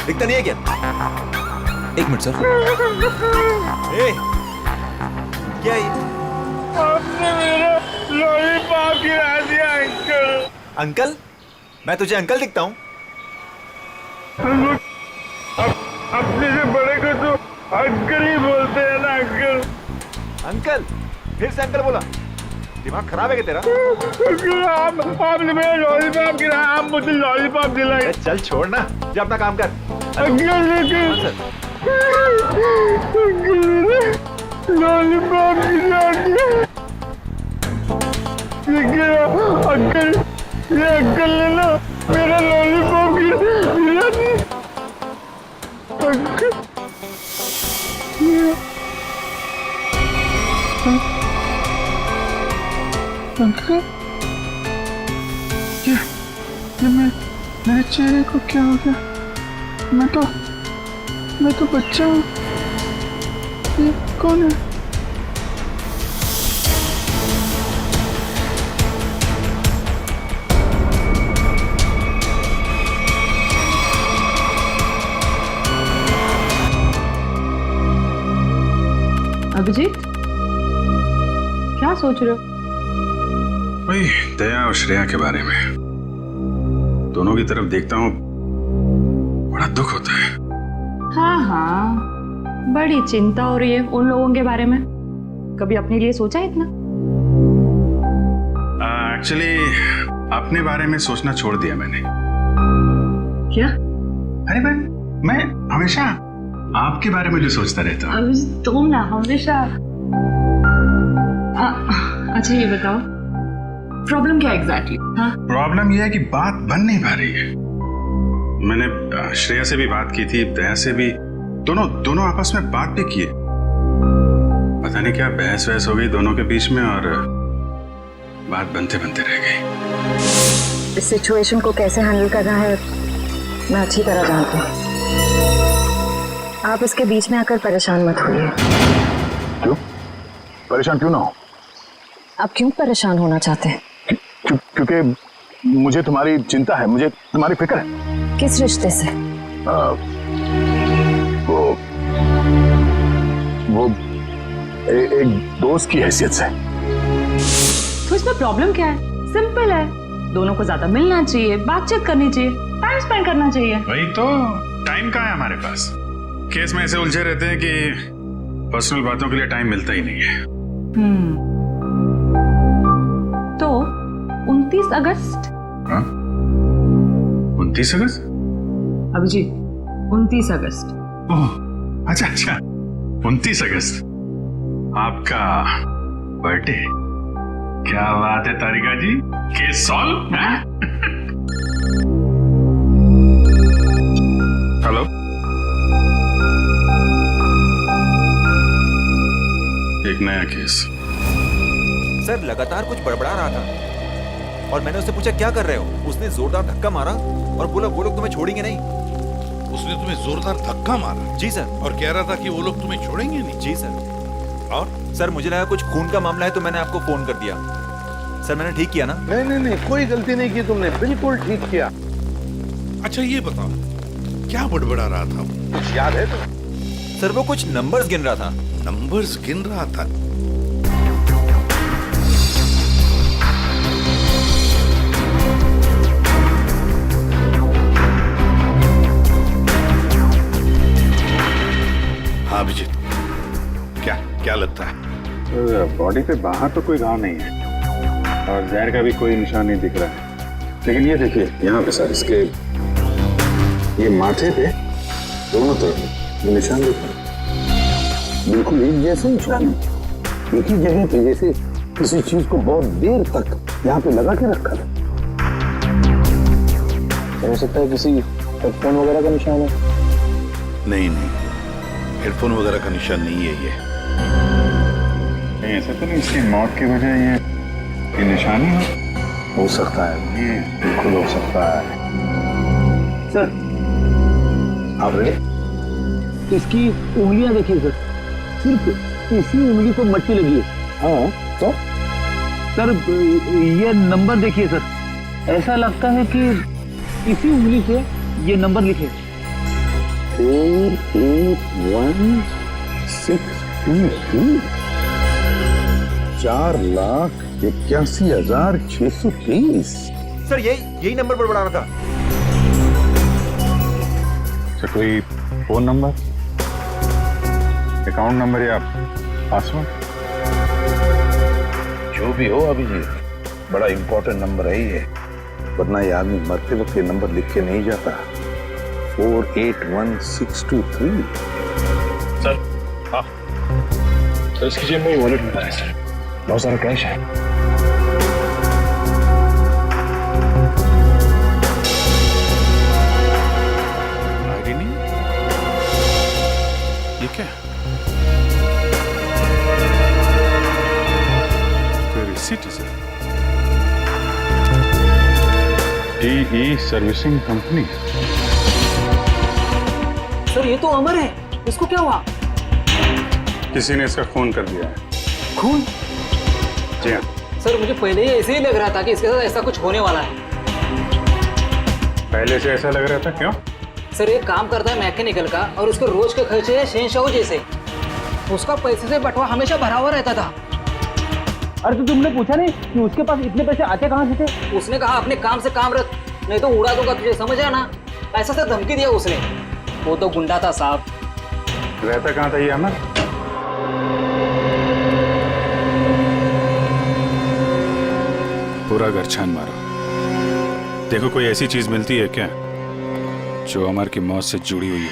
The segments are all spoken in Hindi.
दिखता नहीं है क्या? एक मिनट सर। ए, क्या ये? आपने मेरा लॉलीपॉप गिरा दिया अंकल। अंकल? मैं तुझे अंकल दिखता हूँ? अपने से बड़े को तो अंकल ही बोलते हैं ना अंकल। अंकल? फिर से अंकल बोला? दिमाग खराब है क्या तेरा? अंकल आपने मेरा लॉलीपॉप गिराया, आप मुझे लॉलीपॉप दिलाए। चल छोड़ ना, जा अपना काम कर। अंकल लेकिन हाँ, सर। लॉलीपॉप गिरा दिया। अंकल ये अंकल ने ना मेरा लॉलीपॉप गिरा दिया। अंकल अंकल ये मेरे चेहरे को क्या हो गया? मैं तो बच्चा हूँ। ये कौन है? अभिजीत, क्या सोच रहे हो? वही दया और श्रेया के बारे में। दोनों की तरफ देखता हूँ, बड़ा दुख होता है। हाँ, बड़ी चिंता हो रही है उन लोगों के बारे में। कभी अपने लिए सोचा है इतना? एक्चुअली अपने बारे में सोचना छोड़ दिया मैंने। क्या? अरे मैं हमेशा आपके बारे में जो सोचता रहता हूँ। अभिजीत तुम ना हमेशा। अच्छा ये बताओ, प्रॉब्लम क्या एग्जैक्टली? हाँ, प्रॉब्लम यह है कि बात बन नहीं पा रही है। मैंने श्रेया से भी बात की थी, दया से भी, दोनों आपस में बात भी किए। पता नहीं क्या बहस वहस हो गई दोनों के बीच में और बात बनते बनते रह गई। इस सिचुएशन को कैसे हैंडल करना है मैं अच्छी तरह जानती हूँ। आप इसके बीच में आकर परेशान मत होइए। क्यों? परेशान क्यों ना हो? आप क्यों परेशान होना चाहते हैं? क्योंकि मुझे तुम्हारी चिंता है, मुझे तुम्हारी फिक्र है। किस रिश्ते से? वो एक दोस्त की हैसियत से। तो इसमें प्रॉब्लम क्या है? सिंपल है, दोनों को ज्यादा मिलना चाहिए, बातचीत करनी चाहिए, टाइम स्पेंड करना चाहिए। वही तो, टाइम कहाँ है हमारे पास? केस में ऐसे उलझे रहते हैं कि पर्सनल बातों के लिए टाइम मिलता ही नहीं है। तो 29 अगस्त? हाँ? 29 अगस्त? अभिजीत, 29 अगस्त। ओह, अच्छा 29 अगस्त आपका बर्थडे। क्या बात है तारिका जी, केस सॉल्व है? हेलो, एक नया केस। सर लगातार कुछ बड़बड़ा रहा था और मैंने उससे पूछा क्या कर रहे हो? उसने जोरदार धक्का मारा और बोला वो लोग तुम्हें छोड़ेंगे नहीं। उसने तुम्हें जोरदार धक्का मारा? जी सर। और कह रहा था कि वो लोग तुम्हें छोड़ेंगे नहीं? जी सर। और सर मुझे लगा कुछ खून का मामला है तो मैंने आपको फोन कर दिया। सर मैंने ठीक किया ना? नहीं, कोई गलती नहीं की तुमने, बिल्कुल ठीक किया। अच्छा ये बताओ, क्या बड़बड़ा रहा था वो? कुछ याद है तो? सर वो कुछ नंबर्स गिन रहा था। नंबर्स गिन रहा था? हाँ अभिजीत, क्या लगता है? बॉडी पे बाहर तो कोई घाव नहीं है और जहर का भी कोई निशान नहीं दिख रहा है, लेकिन ये देखिए यहाँ पे सर, इसके ये माथे पे दोनों तरफ ये निशान दिख रहा है। बिल्कुल एक जैसे निशान, एक ही जगह पे, जैसे किसी चीज को बहुत देर तक यहाँ पे लगा के रखा था। हो सकता है किसी हेडफोन वगैरह का निशान है। नहीं, हेडफोन वगैरह का निशान नहीं है ये। नहीं ऐसा तो नहीं, इसकी मौत की वजह ये निशान ही हो सकता है, ये बिल्कुल हो सकता है। सर आप रेडी? इसकी उंगलियां देखिए सर, सिर्फ इसी उंगली को मट्टी लगी है। हाँ तो सर ये नंबर देखिए सर, ऐसा लगता है कि इसी उंगली से ये नंबर लिखे। 48163 4,81,630। सर यही नंबर बड़बड़ा रहा था। सर कोई फोन नंबर, अकाउंट नंबर या पासवर्ड? जो भी हो अभिजीत, बड़ा इंपॉर्टेंट नंबर है ये, वरना ये आदमी मरते वक्त ये नंबर लिख के नहीं जाता। 481,623। सर हाँ सर, इसकी जेब में वॉलेट मिला है सर, बहुत सारा कैश है। आईडी नहीं, ये क्या? कोई रिसीट है sir. DE servicing company. Sir ये तो अमर है, इसको क्या हुआ? किसी ने इसका खून कर दिया है। खून? जी हाँ। सर मुझे पहले ही ऐसे ही लग रहा था कि इसके साथ ऐसा कुछ होने वाला है। पहले से ऐसा लग रहा था, क्यों? सर एक काम करता है मैकेनिकल का, और उसके रोज के खर्चे है शहंशाह जैसे। उसका पैसे से बटवा हमेशा भरा हुआ रहता था। अरे तो तुमने पूछा नहीं कि उसके पास इतने पैसे आते कहाँ से थे? उसने कहा अपने काम से काम रख, नहीं तो उड़ा दूंगा तुझे, समझ आया ना? ऐसा से धमकी दिया उसने। वो तो गुंडा था साहब। रहता कहाँ था ये अमर? पूरा घर छान मारा, देखो कोई ऐसी चीज मिलती है क्या जो अमर की मौत से जुड़ी हुई हो।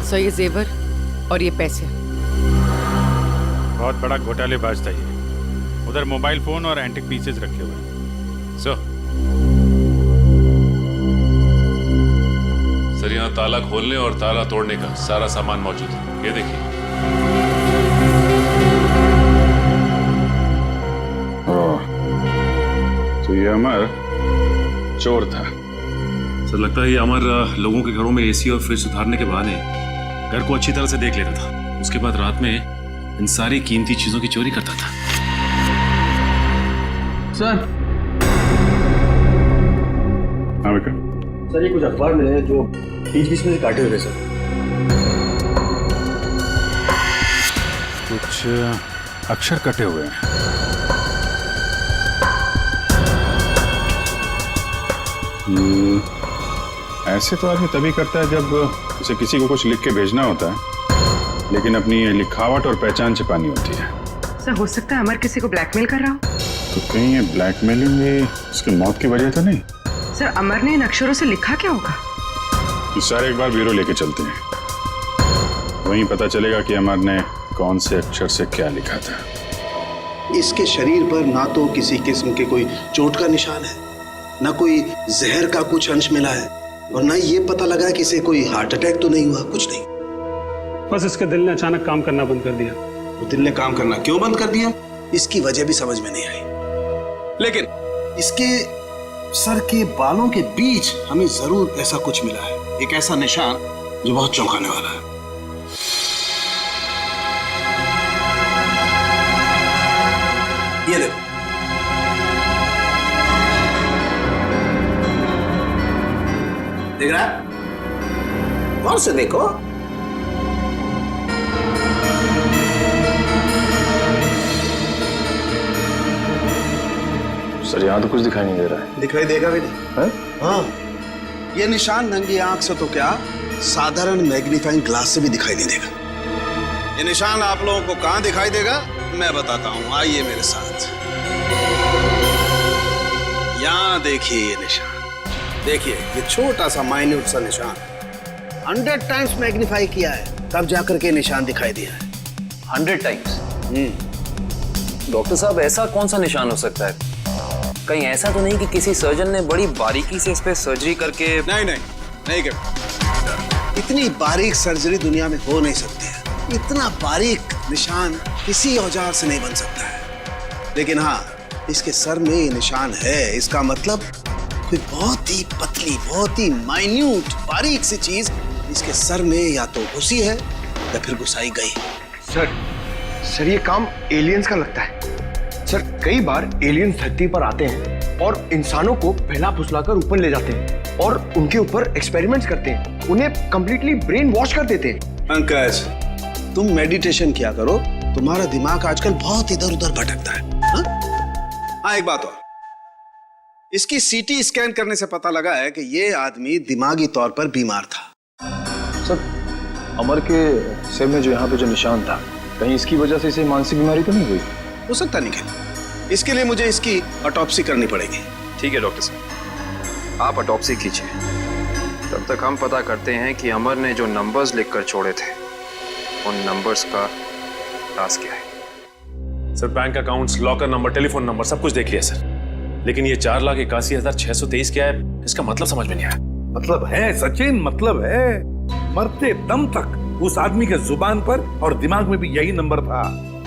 सर ये जेवर और ये पैसे। बहुत बड़ा घोटालेबाज था ये। उधर मोबाइल फोन और एंटिक पीसेस रखे हुए हैं। सर यहाँ ताला खोलने और ताला तोड़ने का सारा सामान मौजूद है, ये देखिए। तो ये अमर चोर था। सर लगता है ये अमर लोगों के घरों में एसी और फ्रिज सुधारने के बहाने घर को अच्छी तरह से देख लेता था। उसके बाद रात में इन सारी कीमती चीजों की चोरी करता था। सर हाँ बेटा। सर ये कुछ अखबार मिले हैं जो बीच बीच में से काटे हुए सर। कुछ अक्षर कटे हुए हैं। ऐसे तो आदमी तभी करता है जब उसे किसी को कुछ लिख के भेजना होता है, लेकिन अपनी लिखावट और पहचान छिपानी होती है। सर हो सकता है अमर किसी को ब्लैकमेल कर रहा हो। तो कहीं ये ब्लैकमेलिंग ये उसकी मौत की वजह तो नहीं? सर अमर ने इन अक्षरों से लिखा क्या होगा? इस सारे एक बार ब्यूरो लेके चलते हैं, वहीं पता चलेगा कि अमर ने कौन से अक्षर से क्या लिखा था। इसके शरीर पर ना तो किसी किस्म के कोई चोट का निशान है, ना कोई जहर का कुछ अंश मिला है, और ना ये पता लगा कि इसे कोई हार्ट अटैक तो नहीं हुआ, कुछ नहीं। बस इसके दिल ने अचानक काम करना बंद कर दिया। तो दिल ने काम करना क्यों बंद कर दिया, इसकी वजह भी समझ में नहीं आई। लेकिन इसके सर के बालों के बीच हमें जरूर ऐसा कुछ मिला है, एक ऐसा निशान जो बहुत चौंकाने वाला है। ये देखो, देख रहा है? गौर से देखो। सर यहाँ तो कुछ दिखाई नहीं दे रहा है। दिखाई देगा भी नहीं। हाँ, ये निशान नंगी आंख से तो क्या, साधारण मैग्नीफाइंग ग्लास से भी दिखाई नहीं देगा। ये निशान आप लोगों को कहां दिखाई देगा मैं बताता हूं, आइए मेरे साथ। यहां देखिए ये निशान, देखिए ये छोटा सा माइन्यूट सा निशान 100 टाइम्स मैग्नीफाई किया है, तब जाकर के निशान दिखाई दिया है। 100 टाइम्स? डॉक्टर साहब, ऐसा कौन सा निशान हो सकता है? कहीं ऐसा तो नहीं कि किसी सर्जन ने बड़ी बारीकी से इस पे सर्जरी करके? नहीं कर। इतनी बारीक सर्जरी दुनिया में हो नहीं सकती है। इतना बारीक निशान किसी औजार से नहीं बन सकता है। लेकिन हाँ, इसके सर में ये निशान है। इसका मतलब कोई बहुत ही पतली, बहुत ही माइन्यूट, बारीक सी चीज इसके सर में या तो घुसी है या फिर घुसाई गई। सर ये काम एलियंस का लगता है। सर कई बार एलियंस धरती पर आते हैं और इंसानों को फैला फुसलाकर ऊपर ले जाते हैं और उनके ऊपर एक्सपेरिमेंट्स करते हैं, उन्हें कंप्लीटली ब्रेन वॉश कर देते हैं। पंकज, तुम मेडिटेशन किया करो, तुम्हारा दिमाग आजकल बहुत इधर उधर भटकता है। हाँ, एक बात और, इसकी सीटी स्कैन करने से पता लगा है कि ये आदमी दिमागी तौर पर बीमार था। सर अमर के सिर में जो यहाँ पे जो निशान था, कहीं इसकी वजह से इसे मानसिक बीमारी तो नहीं हुई? हो सकता निखिल, इसके लिए मुझे इसकी ऑटोप्सी करनी पड़ेगी। ठीक है डॉक्टर साहब, आप ऑटोप्सी कीजिए। तब तक हम पता करते हैं कि अमर ने जो नंबर्स लिखकर छोड़े थे, उन नंबर्स का राज क्या है। Sir bank accounts, locker number, telephone number सब कुछ देख लिया सर, लेकिन ये 4,81,623 क्या है, इसका मतलब समझ में नहीं आया। मतलब है सचिन, मतलब है। मरते दम तक उस आदमी के जुबान पर और दिमाग में भी यही नंबर था,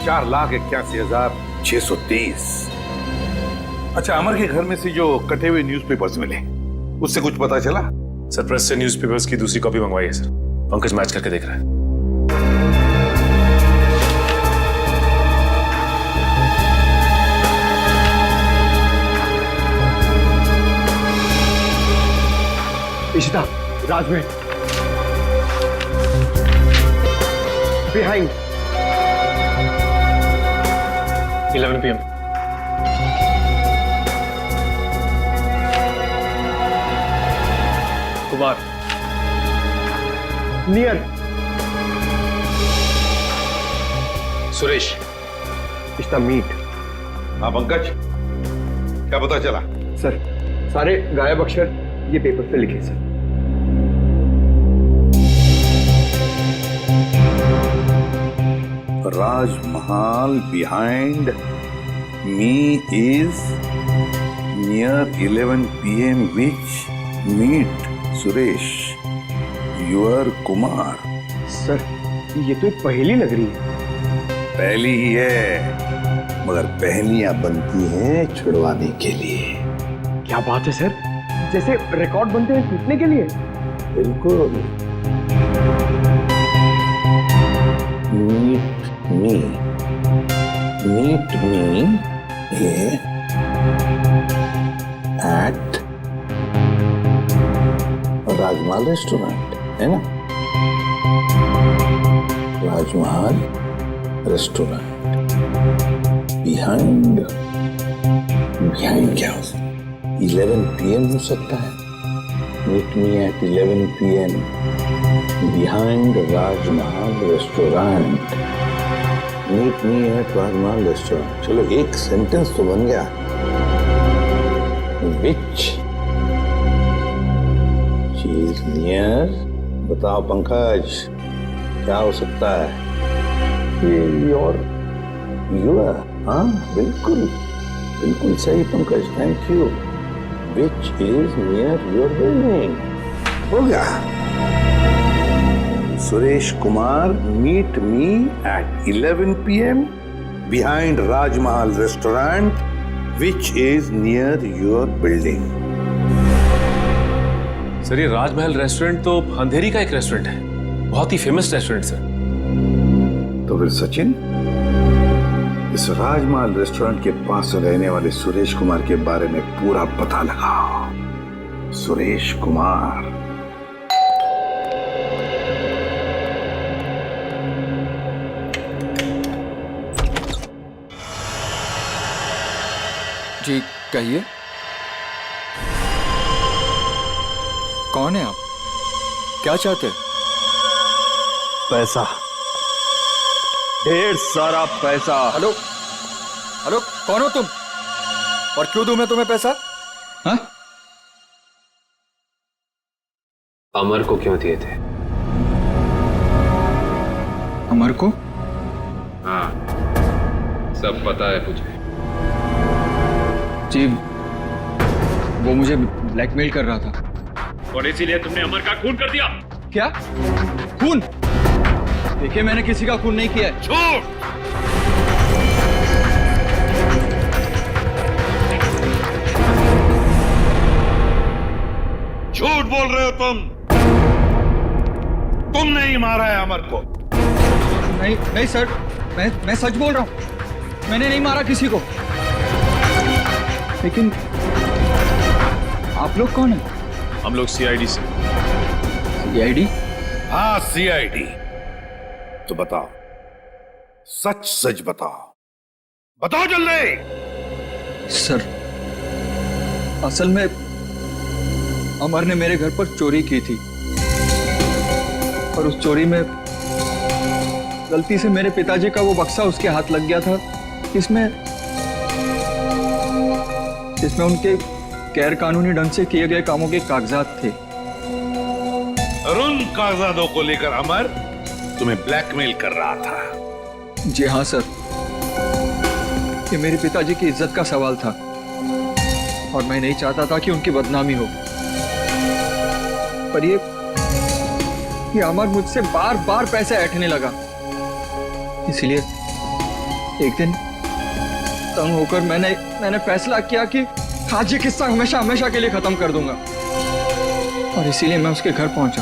4,81,623। अच्छा, अमर के घर में से जो कटे हुए न्यूज़पेपर्स मिले, उससे कुछ पता चला? सर प्रेस से न्यूज़पेपर्स की दूसरी कॉपी मंगवाई है सर, पंकज मैच करके देख रहा है। Ishita, Rajmahal behind 11 PM। Kumar near Suresh. Ishita meet. हाँ पंकज, क्या पता चला? सर सारे गायब अक्षर ये पेपर पे लिखे sir. Rajmahal behind me is near 11 PM which meet Suresh, your Kumar। Sir ये तो एक पहेली लग रही है। पहली ही है, मगर पहेलियां बनती हैं छुड़वाने के लिए। क्या बात है सर, जैसे रिकॉर्ड बनते हैं टूटने के लिए। बिल्कुल। Meet me at Rajmahal restaurant, है ना? राजमहल रेस्टोरेंट बिहाइंड क्या हो सकता है? 11 PM हो सकता है। Meet me at 11 PM behind Rajmahal restaurant. Meet me at Rajmahal restaurant. चलो एक सेंटेंस तो बन गया। Which is near, बताओ पंकज, क्या हो सकता है? योर हाँ बिल्कुल बिल्कुल सही Pankaj, thank you. Which is near your building। हो गया। Suresh Kumar, meet me at 11 PM behind Rajmahal restaurant which is near your building। Sir ये राजमहल रेस्टोरेंट तो अंधेरी का एक रेस्टोरेंट है, बहुत ही फेमस रेस्टोरेंट सर। तो फिर सचिन, इस राजमहल रेस्टोरेंट के पास रहने वाले सुरेश कुमार के बारे में पूरा पता लगाओ। सुरेश कुमार। जी कहिए, कौन है आप? क्या चाहते हैं? पैसा, ढेर सारा पैसा। हेलो हेलो, कौन हो तुम और क्यों दूं मैं तुम्हें पैसा? हाँ? अमर को क्यों दिए थे? अमर को? हाँ, सब पता है मुझे। जी, वो मुझे ब्लैकमेल कर रहा था। और इसीलिए तुमने अमर का खून कर दिया? क्या? खून? देखिए, मैंने किसी का खून नहीं किया है। झूठ! झूठ बोल रहे हो तुम। तुमने ही मारा है अमर को। नहीं नहीं सर, मैं सच बोल रहा हूँ। मैंने नहीं मारा किसी को। लेकिन आप लोग कौन हैं? हम लोग सीआईडी से। सीआईडी? हाँ, सीआईडी। तो बताओ, सच सच बताओ, बताओ जल्दी। सर, असल में अमर ने मेरे घर पर चोरी की थी और उस चोरी में गलती से मेरे पिताजी का वो बक्सा उसके हाथ लग गया था, इसमें उनके गैर कानूनी ढंग से किए गए कामों के कागजात थे। और उन कागजातों को लेकर अमर तुम्हें ब्लैकमेल कर रहा था। जी हाँ सर, ये मेरे पिताजी की इज्जत का सवाल था और मैं नहीं चाहता था कि उनकी बदनामी हो। पर ये अमर मुझसे बार बार पैसे ऐंठने लगा, इसलिए एक दिन तंग होकर मैंने फैसला किया कि आज ये किस्सा हमेशा हमेशा के लिए खत्म कर दूंगा। और इसीलिए मैं उसके घर पहुंचा।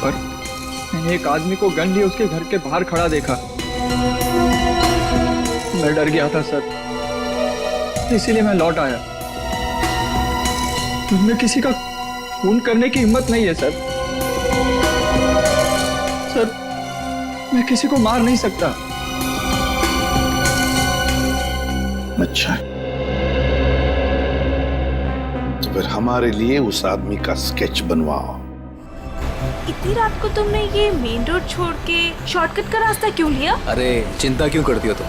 पर मैंने एक आदमी को गन लिए उसके घर के बाहर खड़ा देखा। मैं डर गया था सर, इसीलिए मैं लौट आया। मुझमें किसी का खून करने की हिम्मत नहीं है सर। सर, मैं किसी को मार नहीं सकता। अच्छा, तो फिर हमारे लिए उस आदमी का स्केच बनवाओ। इतनी रात को तुमने ये मेन रोड छोड़ के शॉर्टकट का रास्ता क्यों लिया? अरे चिंता क्यों करती हो तुम?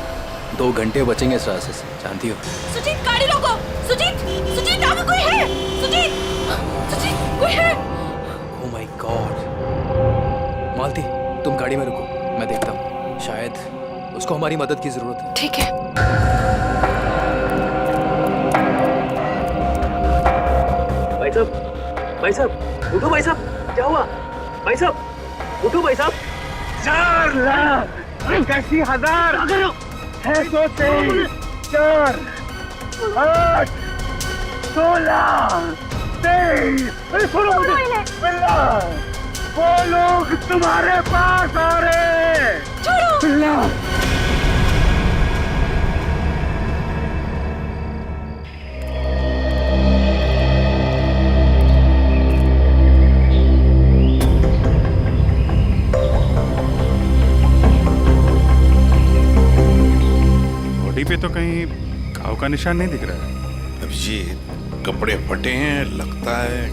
2 घंटे बचेंगे इस रास्ते से, जानती हो। सुजीत, गाड़ी रोको। सुजीत, सुजीत, यहाँ कोई है? सुजीत, सुजीत, कोई है? Oh my God. मालती, तुम गाड़ी में रुको, मैं देखता हूँ। शायद उसको हमारी मदद की जरूरत है। ठीक है। भाई साहब, उठो भाई साहब, क्या हुआ? भाई साहब, उठो भाई साहब। 4 लाख 81,000 है, 2 3 4 8 16 23। अरे सुनो मुझे, वो लोग तुम्हारे पास आ रहे। छोड़ो। बॉडी पे तो कहीं घाव का निशान नहीं दिख रहा है। अभिजीत, कपड़े फटे हैं, लगता है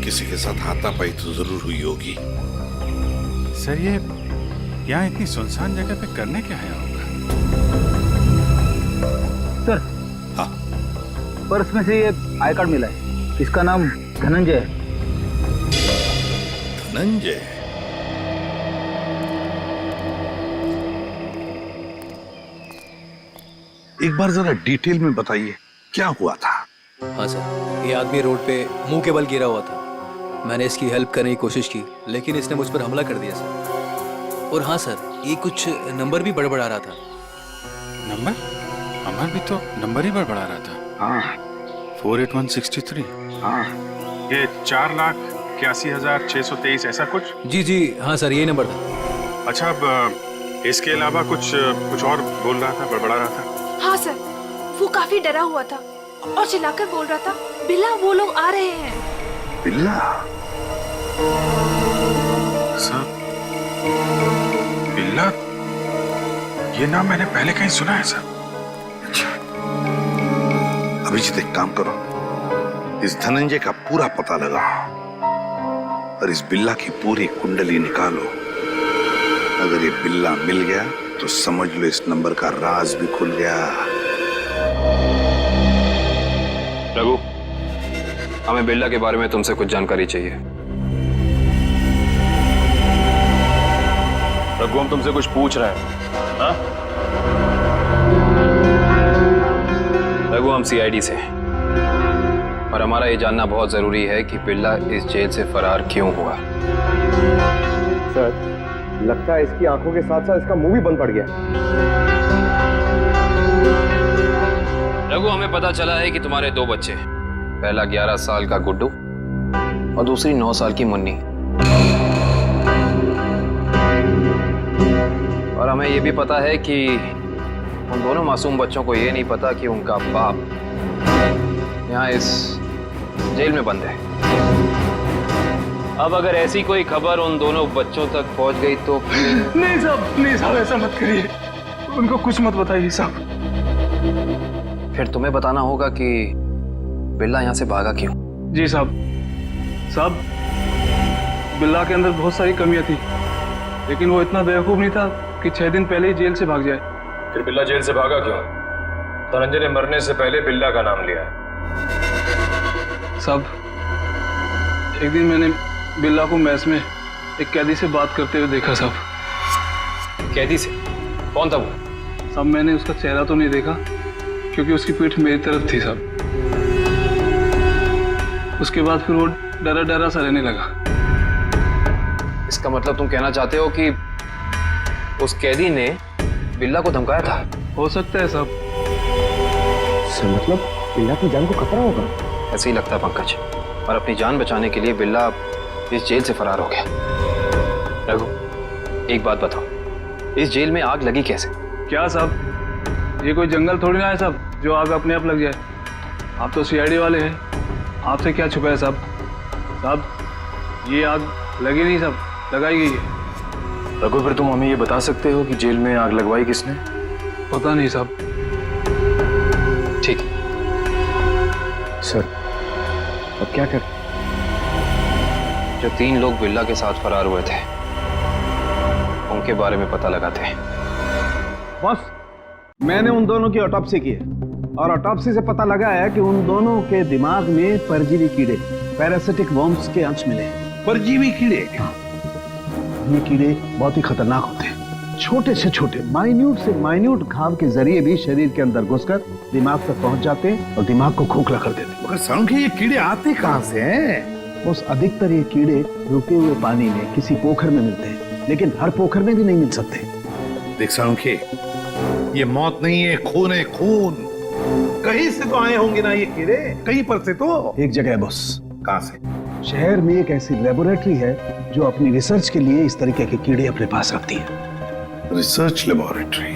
किसी के साथ हाथापाई तो जरूर हुई होगी। सर, ये यहाँ इतनी सुनसान जगह पे करने क्या आया होगा? सर, हाँ, पर्स में से ये आई कार्ड मिला है। इसका नाम धनंजय है। धनंजय? एक बार जरा डिटेल में बताइए, क्या हुआ था? हाँ सर, ये आदमी रोड पे मुंह के बल गिरा हुआ था। मैंने इसकी हेल्प करने की कोशिश की, लेकिन इसने मुझ पर हमला कर दिया सर। और हाँ सर, ये कुछ नंबर भी बड़बड़ा रहा था। नंबर? अमर भी तो नंबर ही बड़बड़ा रहा था। हाँ, 48163। हाँ, ये 4,81,623 ऐसा कुछ? जी जी हाँ सर, यही नंबर था। अच्छा, अब इसके अलावा कुछ और बोल रहा था, बड़बड़ा रहा था? हाँ सर, वो काफी डरा हुआ था और चिल्लाकर बोल रहा था, बिल्ला वो लोग आ रहे हैं। बिल्ला? सर, बिल्ला, ये नाम मैंने पहले कहीं सुना है सर। अच्छा, अभिजीत, एक काम करो, इस धनंजय का पूरा पता लगाओ और इस बिल्ला की पूरी कुंडली निकालो। अगर ये बिल्ला मिल गया तो समझ लो इस नंबर का राज भी खुल गया। रघु, हमें बिल्ला के बारे में तुमसे कुछ जानकारी चाहिए। रघु, हम तुमसे कुछ पूछ रहे हैं। हाँ? रघु, हम सीआईडी से हैं और हमारा ये जानना बहुत जरूरी है कि बिल्ला इस जेल से फरार क्यों हुआ। सर, लगता है इसकी आंखों के साथ साथ इसका मुंह भी बंद पड़ गया। रघु, हमें पता चला है कि तुम्हारे दो बच्चे, पहला 11 साल का गुड्डू और दूसरी 9 साल की मुन्नी, और हमें यह भी पता है कि उन दोनों मासूम बच्चों को ये नहीं पता कि उनका बाप यहाँ इस जेल में बंद है। अब अगर ऐसी कोई खबर उन दोनों बच्चों तक पहुंच गई तो नहीं साहब, ऐसा मत करिए, उनको कुछ मत बताइए साहब। फिर तुम्हें बताना होगा कि बिल्ला यहाँ से भागा क्यों। जी साहब, बिल्ला के अंदर बहुत सारी कमियां थी, लेकिन वो इतना बेवकूफ नहीं था कि 6 दिन पहले ही जेल से भाग जाए। फिर बिल्ला जेल से भागा क्यों? धनंजय ने मरने से पहले बिल्ला का नाम लिया। साहब, एक दिन मैंने बिल्ला को मैस में एक कैदी से बात करते हुए देखा साहब। कैदी से? कौन था वो? साहब, मैंने उसका चेहरा तो नहीं देखा क्योंकि उसकी पीठ मेरी तरफ थी साहब। उसके बाद फिर वो डरा डरा सा रहने लगा। इसका मतलब तुम कहना चाहते हो कि उस कैदी ने बिल्ला को धमकाया था? हो सकता है साहब। सर, मतलब बिल्ला की जान को खतरा होगा? ऐसे ही लगता है पंकज, और अपनी जान बचाने के लिए बिल्ला इस जेल से फरार हो गया। रघु, एक बात बताओ, इस जेल में आग लगी कैसे? क्या साहब, ये कोई जंगल थोड़ी ना है साहब जो आग अपने आप लग जाए। आप तो सीआईडी वाले हैं, आपसे क्या छुपा है साहब? साहब, ये आग लगी नहीं साहब, लगाई गई है। रघु, फिर तुम हमें ये बता सकते हो कि जेल में आग लगवाई किसने? पता नहीं साहब। ठीक है सर, अब क्या कर? जो 3 लोग बिल्ला के साथ फरार हुए थे उनके बारे में पता लगाते हैं। बस, मैंने उन दोनों की ऑटोप्सी की है और ऑटोप्सी से पता लगा है कि उन दोनों के दिमाग में परजीवी कीड़े, पैरासिटिक वर्म्स के अंश मिले हैं। परजीवी कीड़े? ये कीड़े बहुत ही खतरनाक होते हैं। छोटे से छोटे, माइन्यूट से माइन्यूट घाव के जरिए भी शरीर के अंदर घुसकर दिमाग तक पहुंच जाते हैं और दिमाग को खोखला कर देते हैं। मगर सालुंखे, ये कीड़े आते कहाँ से हैं? बस अधिकतर ये कीड़े रुके हुए पानी में किसी पोखर में मिलते हैं, लेकिन हर पोखर में भी नहीं मिल सकते। देख सालुंखे, ये मौत नहीं है, खून है, खून। कहीं से तो आए होंगे ना ये कीड़े, कहीं पर से तो। एक जगह है बॉस। कहाँ से? शहर में एक ऐसी लेबोरेटरी है जो अपनी रिसर्च के लिए इस तरीके के कीड़े अपने पास रखती है। Research laboratory?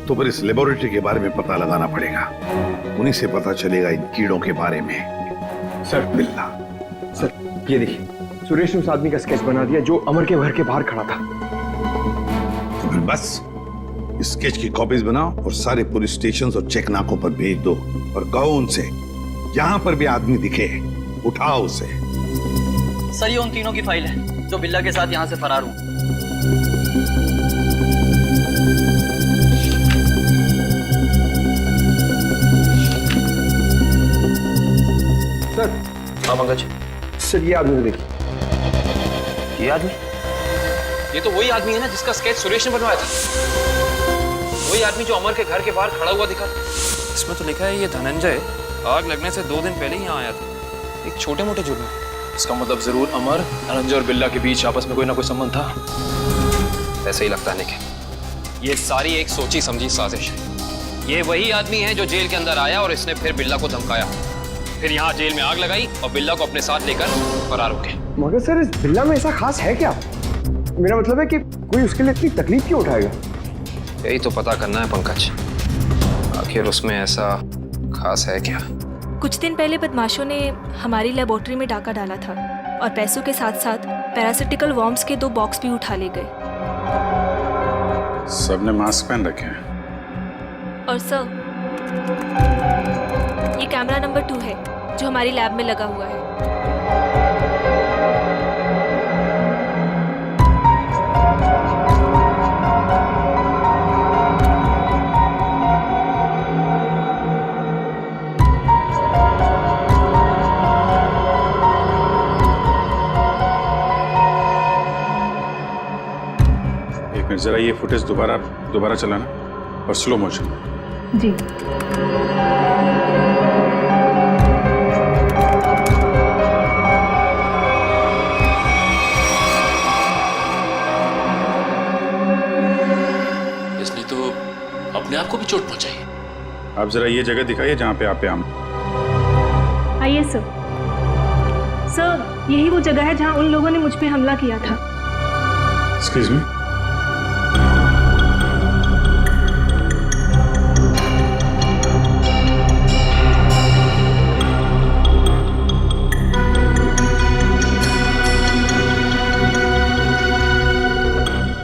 तो फिर इस लेबोरेटरी के बारे में पता लगाना पड़ेगा, उन्हीं से पता चलेगा इन कीड़ों के बारे में। सर, बिल्ला। सर, ये देखिए, सुरेश ने उस आदमी का स्केच बना दिया जो अमर के घर के बाहर खड़ा था। तो फिर बस स्केच की कॉपीज बनाओ और सारे पुलिस स्टेशन और चेक नाकों पर भेज दो और कहो उनसे, जहां पर भी आदमी दिखे उठाओ उसे। सर, ये उन तीनों की फाइल है जो बिल्ला के साथ यहाँ से फरार हुए। सर। हाँ पंकज। सर, ये आदमी देखिए। ये आदमी? ये तो वही आदमी है ना जिसका स्केच सुरेश ने बनवाया था। वही आदमी जो अमर के घर के बाहर खड़ा हुआ दिखा। इसमें तो लिखा है ये धनंजय आग लगने से 2 दिन पहले ही यहाँ आया था, एक छोटे मोटे जुर्म। इसका मतलब जरूर अमर, धनंजय और बिल्ला के बीच आपस में कोई ना कोई संबंध था। ऐसे ही लगता है लेकिन ये सारी एक सोची समझी साजिश है। ये वही आदमी है जो जेल के अंदर आया और इसने फिर बिल्ला को धमकाया, फिर यहाँ जेल में आग लगाई और बिल्ला को अपने साथ लेकर फरार हो गए। मगर सर, इस बिल्ला में ऐसा खास है क्या? मेरा मतलब है कि कोई उसके लिए इतनी तकलीफ क्यों उठाएगा? यही तो पता करना है पंकज, आखिर उसमें ऐसा खास है क्या? कुछ दिन पहले बदमाशों ने हमारी लेबोरेटरी में डाका डाला था और पैसों के साथ साथ पैरासिटिकल वर्म्स के 2 बॉक्स भी उठा ले गए। सबने मास्क पहन रखे हैं। और सर, ये कैमरा नंबर 2 है जो हमारी लैब में लगा हुआ है। जरा ये फुटेज दोबारा चलाना और स्लो मोशन। जी। इसने तो अपने आप को भी चोट पहुंचाई। आप जरा ये जगह दिखाइए जहाँ पे आप हम। आइए सर। सर, यही वो जगह है जहां उन लोगों ने मुझ पे हमला किया था। Excuse me.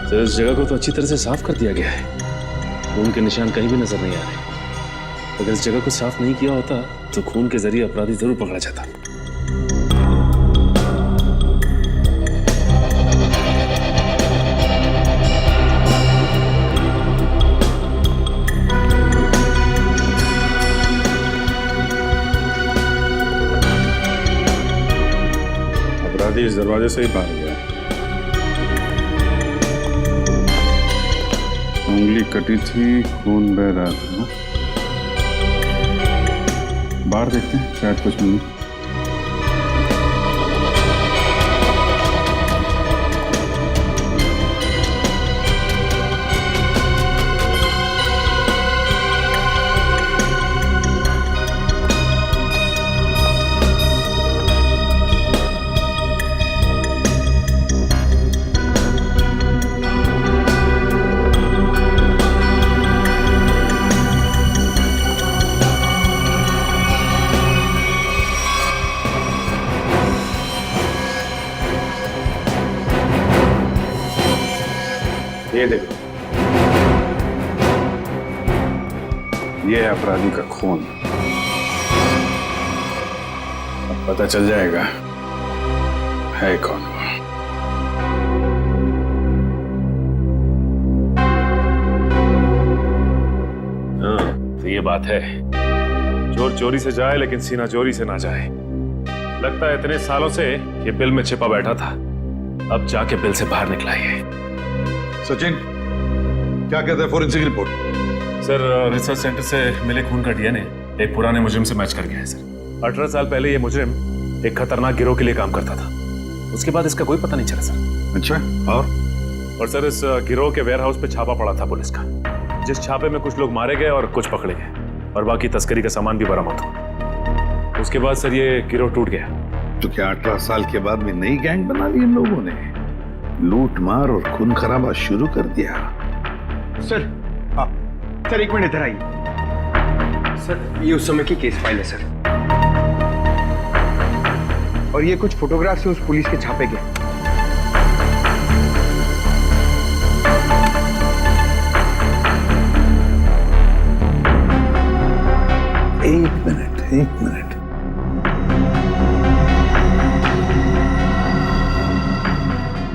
सर, इस जगह को तो अच्छी तरह से साफ कर दिया गया है। खून के निशान कहीं भी नजर नहीं आ रहे। अगर इस जगह को साफ नहीं किया होता तो खून के जरिए अपराधी जरूर पकड़ा जाता। अपराधी इस दरवाजे से ही बाहर गया। उंगली कटी थी, खून बह रहा था। बाहर देखते हैं, शायद कुछ मिले। ये देखो, ये है अपराधी का खून। अब पता चल जाएगा है कौन वो। हाँ, तो ये बात है। चोर चोरी से जाए लेकिन सीना चोरी से ना जाए। लगता है इतने सालों से ये बिल में छिपा बैठा था, अब जाके बिल से बाहर निकला है। सचिन, क्या कहते हैं forensic report? Sir, research centre से मिले खून का डीएनए एक पुराने मुजरिम से मैच कर गया है सर। 18 साल पहले ये मुजरिम एक खतरनाक गिरोह के लिए काम करता था। उसके बाद इसका कोई पता नहीं चला सर। अच्छा, और सर, इस गिरोह के वेयरहाउस पे छापा पड़ा था पुलिस का, जिस छापे में कुछ लोग मारे गए और कुछ पकड़े गए और बाकी तस्करी का सामान भी बरामद हुआ। उसके बाद सर ये गिरोह टूट गया। तो क्या 18 साल के बाद भी नई गैंग बना ली इन लोगों ने? लूट मार और खून खराबा शुरू कर दिया। सर, हाँ सर, एक मिनट इधर आइए। सर, ये उस समय की केस फाइल है सर, और ये कुछ फोटोग्राफ से उस पुलिस के छापे गए। एक मिनट।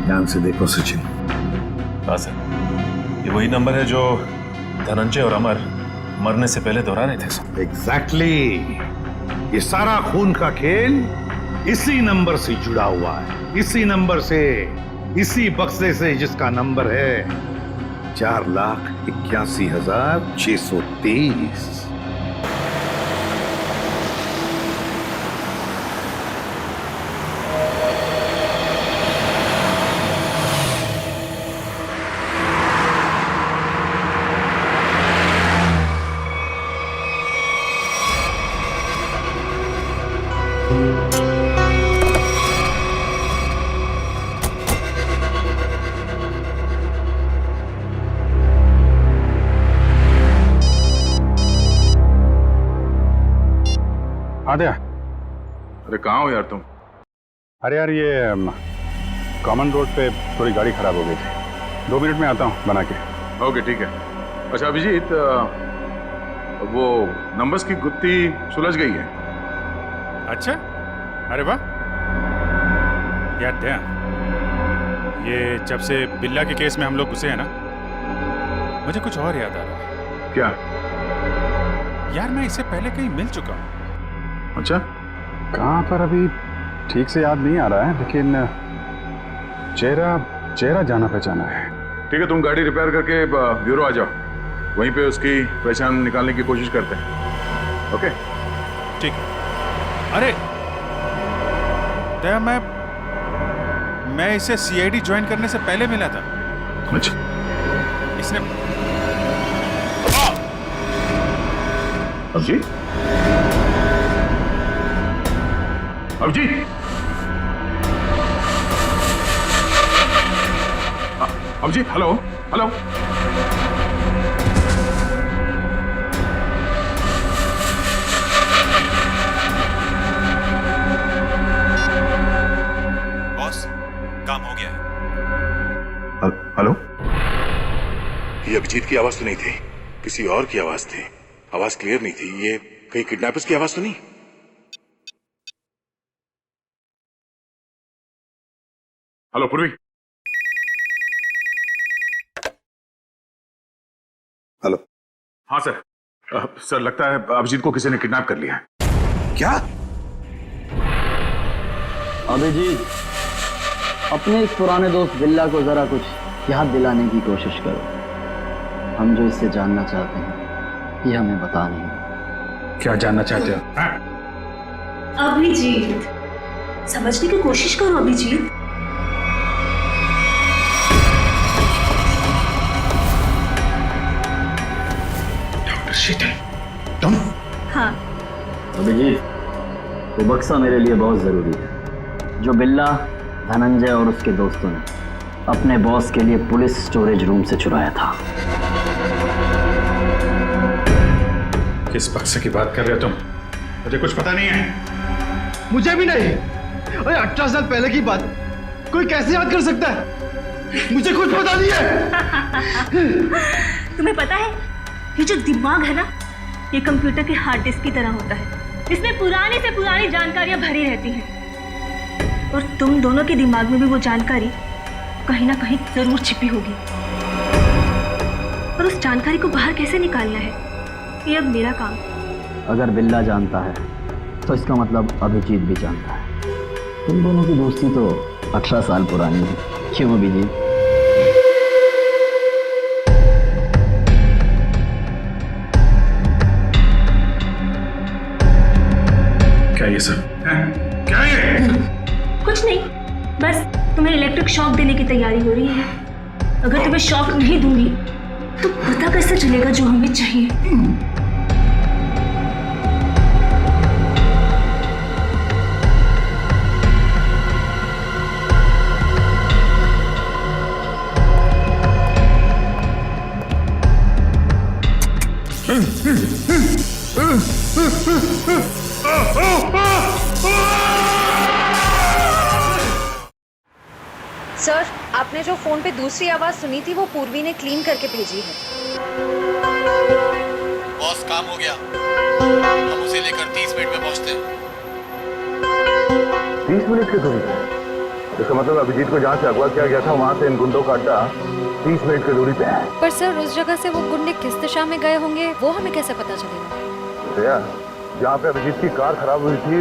ध्यान से देखो सचिन। हाँ सर, ये वही नंबर है जो धनंजय और अमर मरने से पहले दोहरा रहे थे सर। एग्जैक्टली। ये सारा खून का खेल इसी नंबर से जुड़ा हुआ है, इसी नंबर से, इसी बक्से से जिसका नंबर है 4,81,630। आद्या, अरे कहाँ हो यार तुम? अरे यार, ये कॉमन रोड पे थोड़ी गाड़ी खराब हो गई थी। 2 मिनट में आता हूँ बना के। ओके, ठीक है। अच्छा अभिजीत, वो नंबर्स की गुत्थी सुलझ गई है। अच्छा, अरे वाह यार। दया, ये जब से बिल्ला के केस में हम लोग घुसे हैं ना, मुझे कुछ और याद आ रहा है। क्या? यार, मैं इससे पहले कहीं मिल चुका हूँ। अच्छा, कहाँ पर अभी ठीक से याद नहीं आ रहा है, लेकिन चेहरा जाना पहचाना है। ठीक है, तुम गाड़ी रिपेयर करके ब्यूरो आ जाओ, वहीं पे उसकी पहचान निकालने की कोशिश करते हैं। ओके ठीक है। अरे दया, मैं इसे सीआईडी ज्वाइन करने से पहले मिला था। अच्छा। इसने Abhijit, Abhijit, Abhijit, hello hello. Boss, काम हो गया है। हेलो। ये अभिजीत की आवाज तो नहीं थी, किसी और की आवाज थी। आवाज क्लियर नहीं थी। ये कहीं किडनैपर्स की आवाज तो नहीं? हेलो पूर्वी। हेलो। हाँ सर। सर लगता है अभिजीत को किसी ने किडनैप कर लिया है। क्या? अभिजीत, अपने इस पुराने दोस्त बिल्ला को जरा कुछ याद दिलाने की कोशिश करो। हम जो इससे जानना चाहते हैं ये हमें बता नहीं। क्या जानना चाहते हो? अभिजीत, समझने की कोशिश करो अभिजीत। डॉक्टर शीतल, तुम? हाँ। अभिजीत, वो बक्सा मेरे लिए बहुत जरूरी है जो बिल्ला, धनंजय और उसके दोस्तों ने अपने बॉस के लिए पुलिस स्टोरेज रूम से चुराया था। किस बक्से की बात कर रहे हो तुम? मुझे कुछ पता नहीं है। मुझे भी नहीं। अरे 18 साल पहले की बात कोई कैसे याद कर सकता है? मुझे कुछ पता नहीं है। तुम्हें पता है, ये जो दिमाग है ना, ये कंप्यूटर के हार्ड डिस्क की तरह होता है। इसमें पुरानी से पुरानी जानकारियां भरी रहती हैं और तुम दोनों के दिमाग में भी वो जानकारी कहीं ना कहीं जरूर छिपी होगी। और उस जानकारी को बाहर कैसे निकालना है, ये अब मेरा काम। अगर बिल्ला जानता है तो इसका मतलब अभिजीत भी जानता है। तुम दोनों की दोस्ती तो 18 साल पुरानी है, क्यों अभिजीत? क्या ये सब? क्या ये? कुछ नहीं, बस तुम्हें इलेक्ट्रिक शॉक देने की तैयारी हो रही है। अगर तुम्हें शॉक नहीं दूंगी तो पता कैसे चलेगा जो हमें चाहिए। सर, आपने जो फोन पे दूसरी आवाज सुनी थी वो पूर्वी ने क्लीन करके भेजी है। बॉस, काम हो गया। हम उसे लेकर 30 मिनट में पहुंचते हैं। 30 मिनट की दूरी पे? इसका मतलब अभिजीत को जहाँ से अगवा किया गया था वहाँ से इन गुंडों का अड्डा 30 मिनट की दूरी पे है। पर सर, उस जगह से वो गुंडे किस दिशा में गए होंगे वो हमें कैसे पता चलेगा? भैया, जहाँ पे अभिजीत की कार खराब हुई थी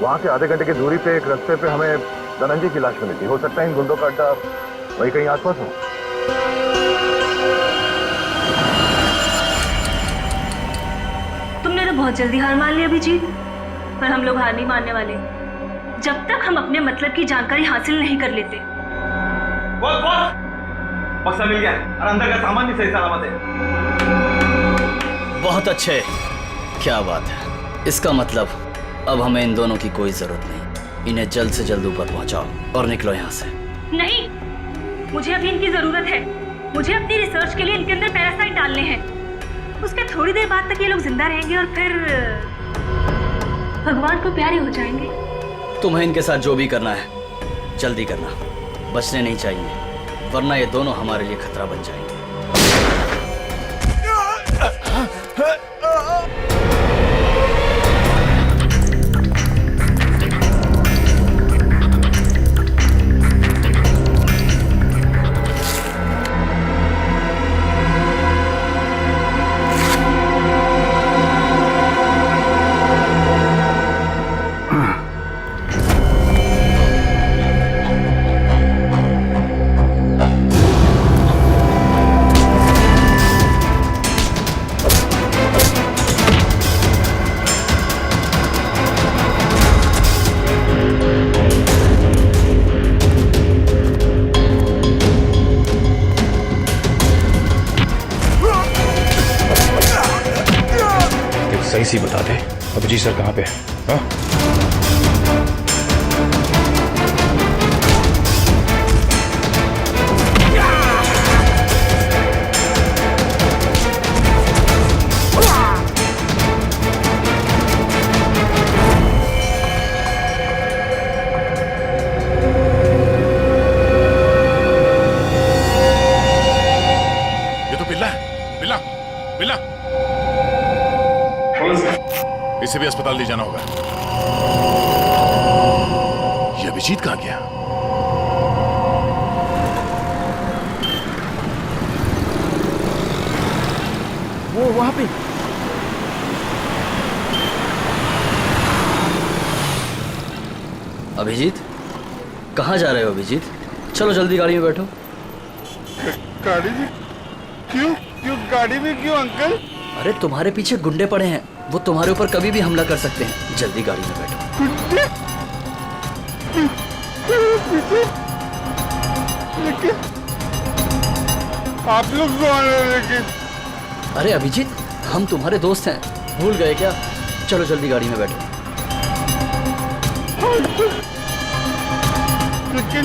वहाँ से आधे घंटे की दूरी पे एक रास्ते पे हमें धनंजय की लाश मिली थी। हो सकता है इन गुंडों का अड्डा वही कहीं आसपास हो। तुमने तो बहुत जल्दी हार मान ली अभिजीत, पर हम लोग हार नहीं मानने वाले जब तक हम अपने मतलब की जानकारी हासिल नहीं कर लेते। बॉस, बक्सा मिल गया और अंदर का सामान भी सही सलामत है। बहुत अच्छे, क्या बात है। इसका मतलब अब हमें इन दोनों की कोई जरूरत नहीं। इन्हें जल्द से जल्द ऊपर पहुंचाओ और निकलो यहाँ से। नहीं, मुझे अभी इनकी जरूरत है। मुझे अपनी रिसर्च के लिए इनके अंदर पैरासाइट डालने हैं। उसके थोड़ी देर बाद तक ये लोग जिंदा रहेंगे और फिर भगवान को प्यारे हो जाएंगे। तुम्हें इनके साथ जो भी करना है जल्दी करना, बचने नहीं चाहिए, वरना ये दोनों हमारे लिए खतरा बन जाएंगे। सही सी बता दे अभिजीत सर कहाँ पे है? हाँ? इसे भी अस्पताल ले जाना होगा। ये अभिजीत कहाँ गया? वो वहां पे। अभिजीत, कहाँ जा रहे हो अभिजीत? चलो जल्दी गाड़ी में बैठो। गाड़ी में? क्यों क्यों गाड़ी में क्यों अंकल? अरे तुम्हारे पीछे गुंडे पड़े हैं, वो तुम्हारे ऊपर कभी भी हमला कर सकते हैं। जल्दी गाड़ी में बैठो। लेकिन आप लोग कौन हो? लेकिन अरे अभिजीत, हम तुम्हारे दोस्त हैं, भूल गए क्या? चलो जल्दी गाड़ी में बैठो। लेकिन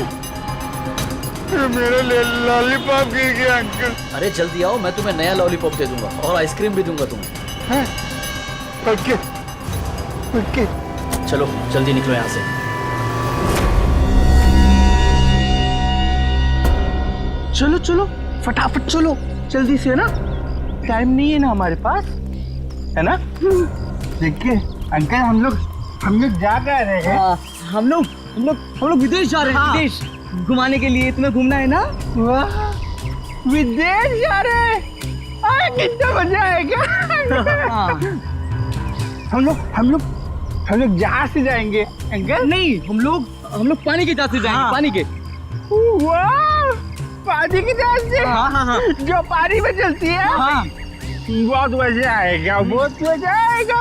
मेरा लॉलीपॉप गिर गया अंकल। अरे जल्दी आओ, मैं तुम्हें नया लॉलीपॉप दे दूंगा और आइसक्रीम भी दूंगा तुम्हें। Okay okay. चलो जल्दी निकलो यहाँ से। चलो चलो फटाफट चलो, जल्दी से ना, टाइम नहीं है ना हमारे पास, है ना? देखिए अंकल, हम लोग जा कर रहे हैं। हम लोग विदेश जा रहे हैं। विदेश घुमाने के लिए, तुम्हें घूमना है ना? वाह, विदेश जा रहे हैं, कितना मजा आएगा। हम लोग जहाज से जाएंगे अंकल? नहीं, हम लोग पानी के जहाज से जाएंगे। पानी के। वाह, पानी की जहाज से? हाँ। जो पानी में चलती है? हाँ। बहुत मजा आएगा, बहुत मजा आएगा।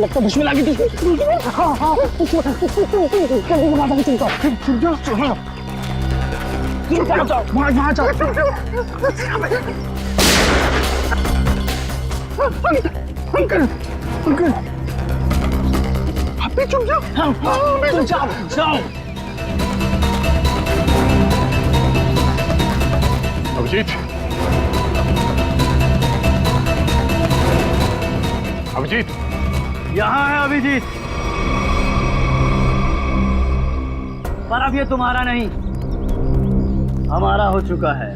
लगता दुश्मन आ गई। चलो वहाँ जाओ। अंकल आप भी चुप जाओ। तुम जाओ। अभिजीत, यहाँ है अभिजीत, पर अब ये तुम्हारा नहीं, हमारा हो चुका है।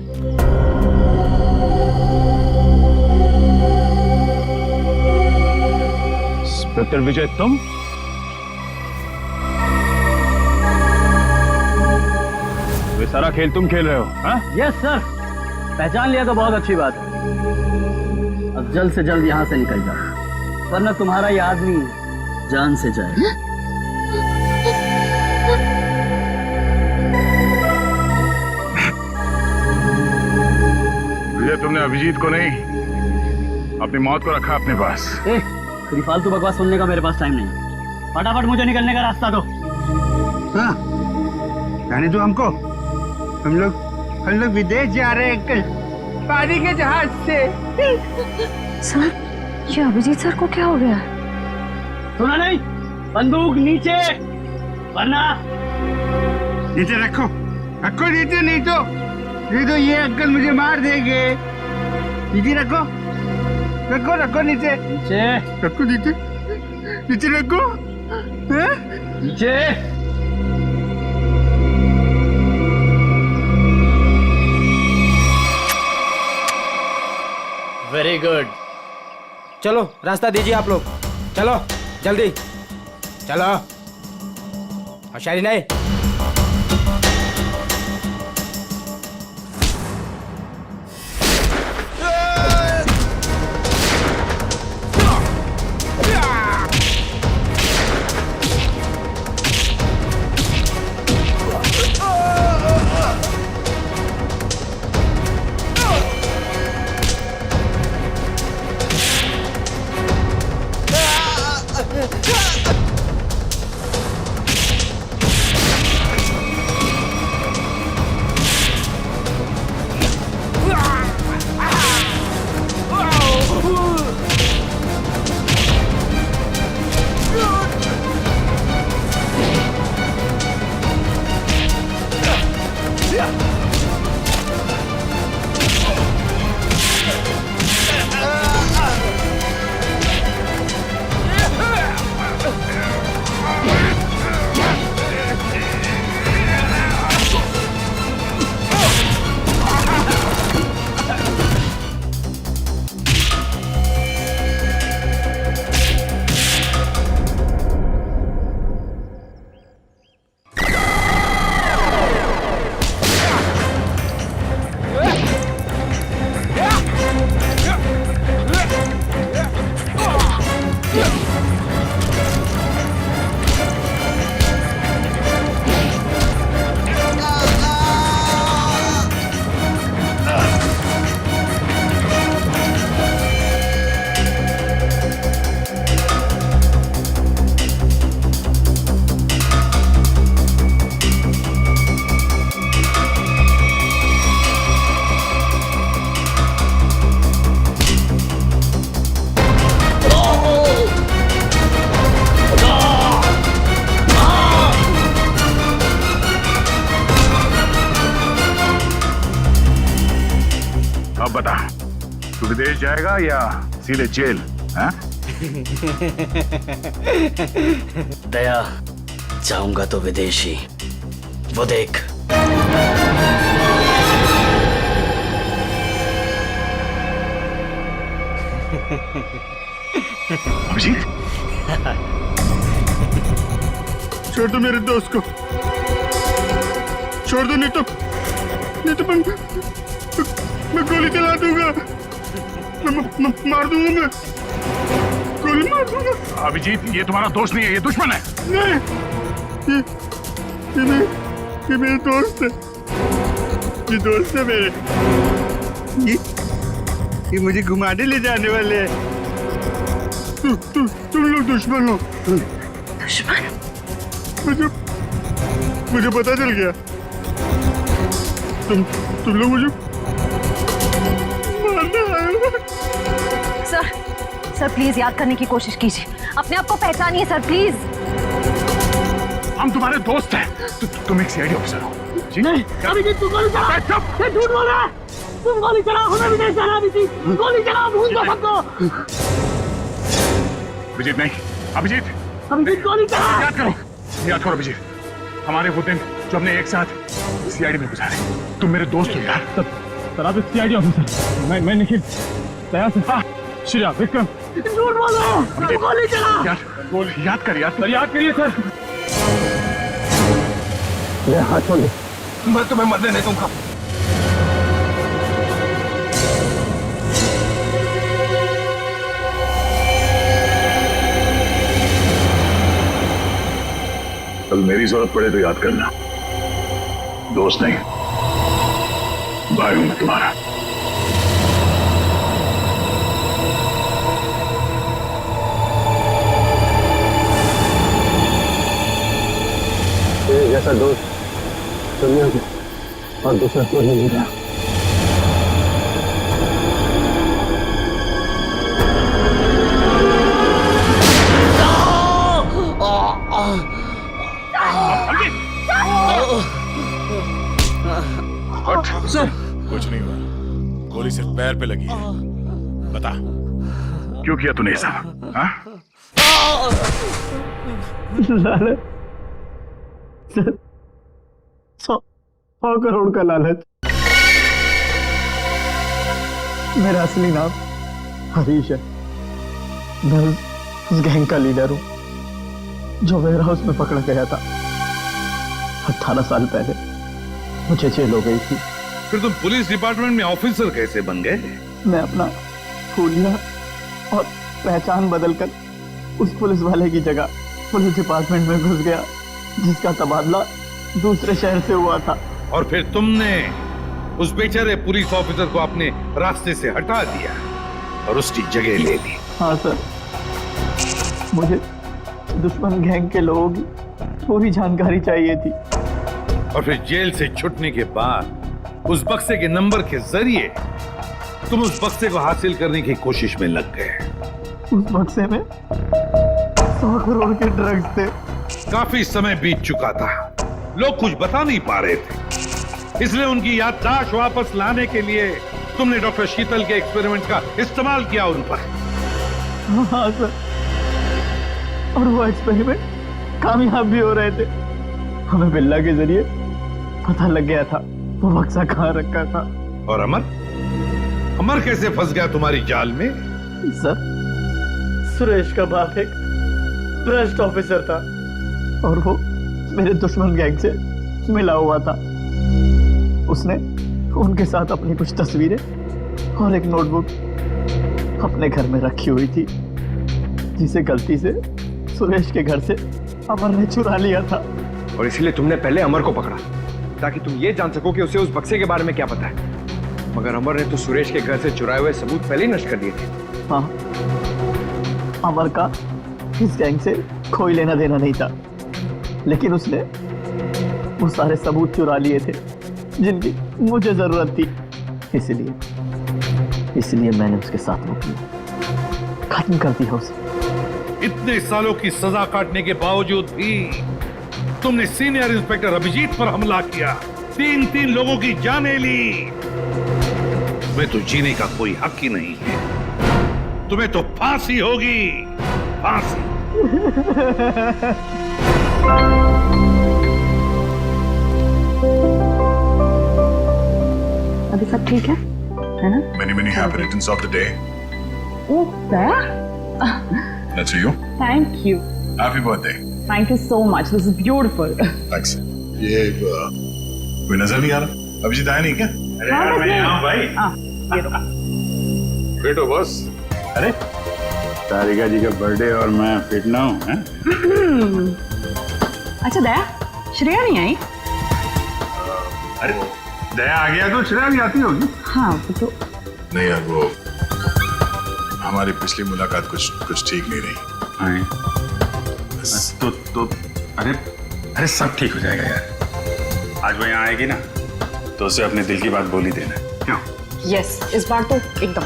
इंस्पेक्टर विजय, तुम? ये सारा खेल तुम खेल रहे हो? हाँ? यस सर, पहचान लिया तो बहुत अच्छी बात है। अब जल्द से जल्द यहाँ से निकल जाओ, वरना तुम्हारा ये आदमी जान से जाए। विजय, तुमने अभिजीत को नहीं, अपनी मौत को रखा अपने पास। तेरी फालतू बकवास सुनने का मेरे पास टाइम नहीं। फटाफट मुझे निकलने का रास्ता दो। हाँ, जाने दो हमको। हम लोग विदेश जा रहे हैं अंकल, पानी के जहाज से। सर, ये अभिजीत सर को क्या हो गया? सुना नहीं? बंदूक नीचे, वरना नीचे रखो नीचे, नहीं तो ये अंकल मुझे मार देंगे। नीचे रखो नीचे रखो, नीचे रखो। नीचे। Very good. चलो रास्ता दीजिए आप लोग, चलो जल्दी चलो। होशियारी नहीं। तू विदेश जाएगा या सीधे जेल? हाँ? दया, जाऊंगा तो विदेशी, वो देख। अभिजीत, छोड़ दो मेरे दोस्त को, छोड़ दो, नहीं तो मैं गोली चला दूंगा, मार दूंगा, मैं गोली मार दूंगा। अभिजीत, ये तुम्हारा दोस्त नहीं है, ये दुश्मन है। नहीं, ये मेरे दोस्त है, ये दोस्त है मेरे, ये मुझे घुमाने ले जाने वाले हैं। तुम लोग दुश्मन हो। दुश्मन? मुझे पता चल गया, तुम लोग मुझे मारने आए हो। सर प्लीज याद करने की कोशिश कीजिए, अपने आप को पहचानिए सर, प्लीज। हम तुम्हारे दोस्त हैं। तुम एक सीआईडी ऑफिसर हो? जी नहीं। अभिजीत, तू गोली चला। ये झूठ बोल रहा है। तुम गोली चलाओ, हमें विदेश जाना है। अभिजीत, गोली चलाओ, भूल दो सबको। अभिजीत नहीं, अभिजीत गोली चला। याद करो अभिजीत, हमारे वो दिन जो हमने एक साथ सीआईडी में गुजारे। तुम मेरे दोस्त हो यार। सर आप सीआईडी ऑफिसर, मैं निखिल, दया से श्रेया, विक्रम। झूठ बोल रहा है। गोली चला। याद कर यार। सर याद करिए सर। ले हाथ छोड़ दे। मैं तुम्हें मरने नहीं दूंगा। कल मेरी जरूरत पड़े तो याद करना, दोस्त नहीं, भाई हूं मैं तुम्हारा। जैसा दोस्त दुनिया में और दूसरा कोई नहीं रहा। सर कुछ नहीं हुआ, गोली सिर्फ पैर पे लगी है। बता क्यों किया तूने ऐसा? हाँ? लालच, 100 करोड़ का लालच। मेरा असली नाम हरीश है। मैं उस गैंग का लीडर हूं जो वेयर हाउस में पकड़ा गया था 18 साल पहले। मुझे जेल हो गई थी। फिर तुम पुलिस डिपार्टमेंट में ऑफिसर कैसे बन गए? मैं अपना हुलिया और पहचान बदलकर उस पुलिस वाले की जगह पुलिस डिपार्टमेंट में घुस गया जिसका तबादला दूसरे शहर से हुआ था। और फिर तुमने उस बेचारे पुलिस ऑफिसर को अपने रास्ते से हटा दिया और उसकी जगह ले ली। हाँ सर, मुझे दुश्मन गैंग के लोगों की पूरी जानकारी चाहिए थी। और फिर जेल से छूटने के बाद उस बक्से के नंबर के जरिए तुम उस बक्से को हासिल करने की कोशिश में लग गए। उस बक्से में 100 करोड़ के ड्रग्स थे। काफी समय बीत चुका था, लोग कुछ बता नहीं पा रहे थे, इसलिए उनकी याददाश्त वापस लाने के लिए तुमने डॉक्टर शीतल के एक्सपेरिमेंट का इस्तेमाल किया उन पर। हाँ सर, और वो एक्सपेरिमेंट कामयाब भी हो रहे थे। हमें बिल्ला के जरिए पता लग गया था वो बक्सा कहाँ रखा था। और अमर कैसे फंस गया तुम्हारी जाल में? सर, सुरेश का बाप एक भ्रष्ट ऑफिसर था और वो मेरे दुश्मन गैंग से मिला हुआ था। उसने उनके साथ अपनी कुछ तस्वीरें और एक नोटबुक अपने घर में रखी हुई थी जिसे गलती से सुरेश के घर से अमर ने चुरा लिया था। और इसलिए तुमने पहले अमर को पकड़ा ताकि तुम ये जान सको कि उसे उस बक्से के बारे में क्या पता है। मगर अमर ने तो सुरेश के घर से चुराए हुए सबूत पहले ही नष्ट कर दिए थे। हाँ, अमर का इस गैंग से कोई लेना देना नहीं था, लेकिन उसने वो सारे सबूत चुरा लिए थे जिनकी मुझे जरूरत थी। इसलिए मैंने उसके साथ वो किया, खत्म कर दिया उसे। इतने सालों की सजा काटने के बावजूद भी तुमने सीनियर इंस्पेक्टर अभिजीत पर हमला किया, 3 लोगों की जानें ली। तुम्हें तो जीने का कोई हक ही नहीं है। तुम्हें तो फांसी होगी, फांसी। अभी सब ठीक है ना? Many happy returns of the day. Oh Daya, That's for you. Thank you, Happy birthday. Thank you so much, this is beautiful. Thanks. ये कोई नजर नहीं आ रहा? अभिजीत आया नहीं क्या? अरे यार मैं यहाँ हूँ भाई। ये लो। फिट हो बॉस? अरे तारिका जी का बर्थडे और मैं फिट ना हूँ? हैं? अच्छा दया, श्रेया नहीं आई? अरे दया आ गया तो श्रेया भी आती होगी। हाँ वो तो नहीं यार, वो हमारी पिछली मुलाकात कुछ ठीक नहीं रही। हाँ। तो अरे सब ठीक हो जाएगा यार। आज वो यहाँ आएगी ना तो उसे अपने दिल की बात बोल ही देना। क्यों? यस, इस बार तो एकदम।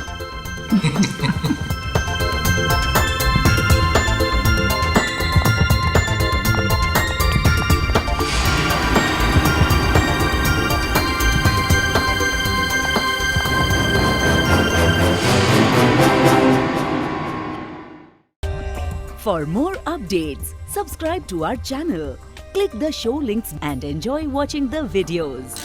For more updates, subscribe to our channel, click the show links and enjoy watching the videos.